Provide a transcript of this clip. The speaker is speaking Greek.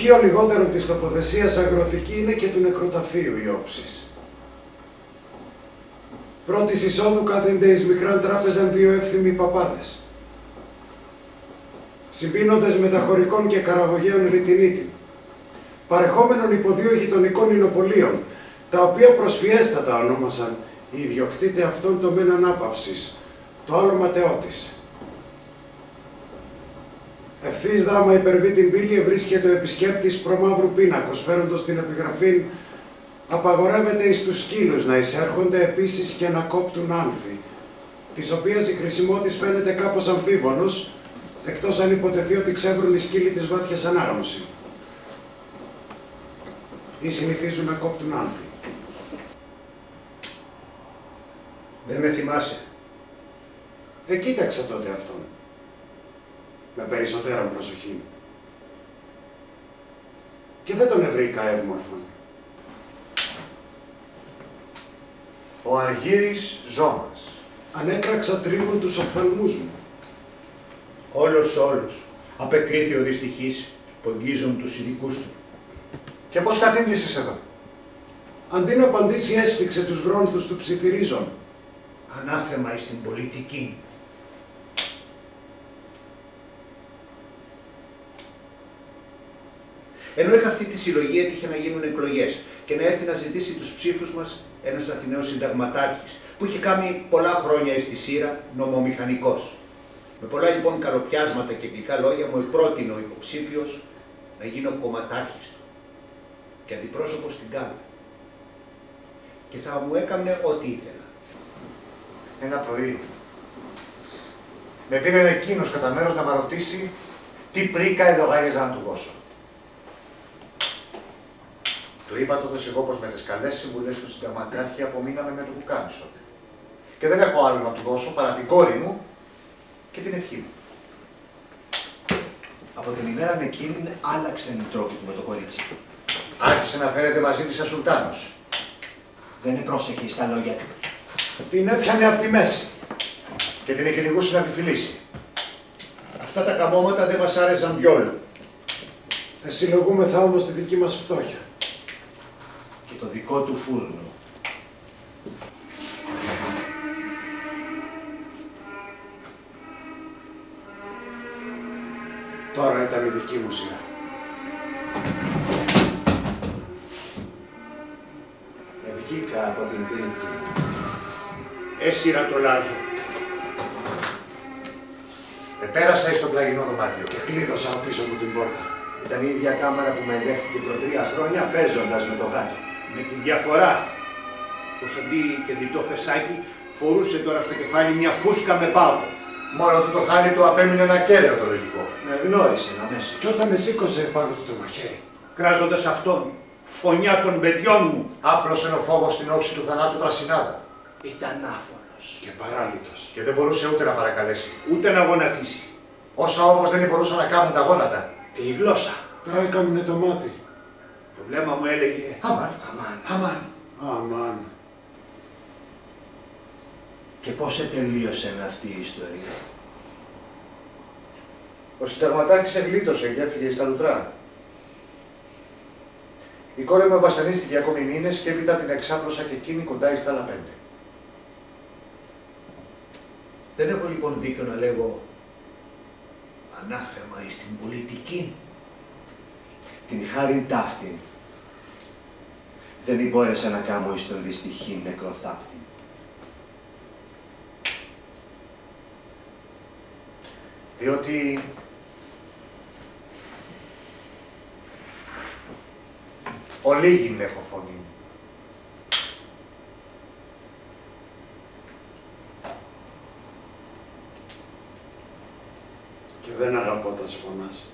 στοιχείο λιγότερο της τοποθεσίας αγροτική είναι και του νεκροταφείου οι όψεις. Πρώτης εισόδου κάθενται εις μικράν τράπεζαν δύο εύθυμοι παπάδες, συμπίνοντες μεταχωρικών και καραγωγαίων ρητινίτην, παρεχόμενων υπό δύο γειτονικών εινοπολίων, τα οποία προσφιέστατα ονόμασαν οι ιδιοκτήτε αυτών το μεν ανάπαυσης, το άλλο ματαιώτης. Ευθύς δάμα υπερβεί την πύλη ευρίσκεται ο επισκέπτης προμαύρου πίνακος, φέροντος την επιγραφήν «Απαγορεύεται εις τους σκύλους να εισέρχονται επίσης και να κόπτουν άνθη», της οποίας η χρησιμότης φαίνεται κάπως αμφίβολος, εκτός αν υποτεθεί ότι ξέβρουν οι σκύλοι της βάθιας ανάγνωση ή συνηθίζουν να κόπτουν άνθη. Δεν με θυμάσαι. Κοίταξα τότε αυτόν, με περισσότερα προσοχή. Και δεν τον ευρήκα εύμορφον. Ο Αργύρης Ζώμας. Ανέκραξα τρίβουν τους οφθαλμούς μου. Όλος, απεκρίθη ο δυστυχής που αγγίζουν τους ειδικούς του. Και πώς κατήντησες εδώ? Αντί να απαντήσει έσφιξε τους βρόνθους του ψιθυρίζων. Ανάθεμα εις την πολιτική. Ενώ είχα αυτή τη συλλογή έτυχε να γίνουν εκλογές και να έρθει να ζητήσει τους ψήφους μας ένας Αθηναίος συνταγματάρχης που είχε κάνει πολλά χρόνια εις τη Σύρα νομομηχανικός. Με πολλά λοιπόν καλοπιάσματα και γλυκά λόγια μου πρότεινε ο υποψήφιος να γίνω κομματάρχης του και αντιπρόσωπος στην Κάλα. Και θα μου έκανε ό,τι ήθελα. Ένα πρωί με πήρε εκείνος κατά μέρος να με ρωτήσει τι πρίκα εντογάγιαζα να του δώσω. Του είπα τότε εγώ πως με τις καλές συμβουλές του συνταγματάρχη απομείναμε με το πουκάμισο. Και δεν έχω άλλο να του δώσω παρά την κόρη μου και την ευχή μου. Από την ημέρα εκείνη άλλαξε η τρόπη του με το κορίτσι. Άρχισε να φέρεται μαζί της σαν σουλτάνος. Δεν είναι πρόσεχη στα λόγια του. Την έπιανε από τη μέση Και την εκκυνηγούσε να τη φιλήσει. Αυτά τα καμώματα δεν μας άρεσαν πιόλου. Συλλογούμεθα όμως τη δική μας φτώχεια. Και το δικό του φούρνο. Τώρα ήταν η δική μου σειρά. Βγήκα από την κρύπτη. Έσυρα το λάζο. Πέρασα εις το πλαγινό δωμάτιο. Και κλείδωσα από πίσω μου την πόρτα. Ήταν η ίδια κάμαρα που με δέχτηκε προ 3 χρόνια παίζοντας με το γάτο. Με τη διαφορά πως αντί και ντυτό φεσάκι φορούσε τώρα στο κεφάλι μια φούσκα με πάγο. Μόνο του το χάλι του απέμεινε ένα κέραιο το λογικό. Με γνώρισε αμέσως. Κι όταν με σήκωσε επάνω του το μαχαίρι, Κράζοντας αυτόν, φωνιά των παιδιών μου. Άπλωσε ο φόβος στην όψη του θανάτου πρασινάδα. Ήταν άφωνος. και παράλυτος. Και δεν μπορούσε ούτε να παρακαλέσει. Ούτε να γονατίσει. Όσα όμως δεν μπορούσαν να κάνουν τα γόνατα. Και η γλώσσα. Τα έκαμνε το μάτι. Το βλέμμα μου έλεγε Αμάν. αμάν. Αμάν. Και πώς τελείωσε με αυτή η ιστορία? Ο συνταγματάρχης εγλίτωσε και έφυγε στα λουτρά. Η κόρη μου βασανίστηκε ακόμη μήνες και έπειτα την εξάπλωσα και εκείνη κοντά στα άλλα 5. Δεν έχω λοιπόν δίκιο να λέγω ανάθεμα εις την πολιτική. Την χάριν ταύτην δεν μπόρεσα να κάνω εις τον δυστυχήν νεκροθάπτη. Διότι ολίγην έχω φωνή. Και δεν αγαπώ τα σφωνάς.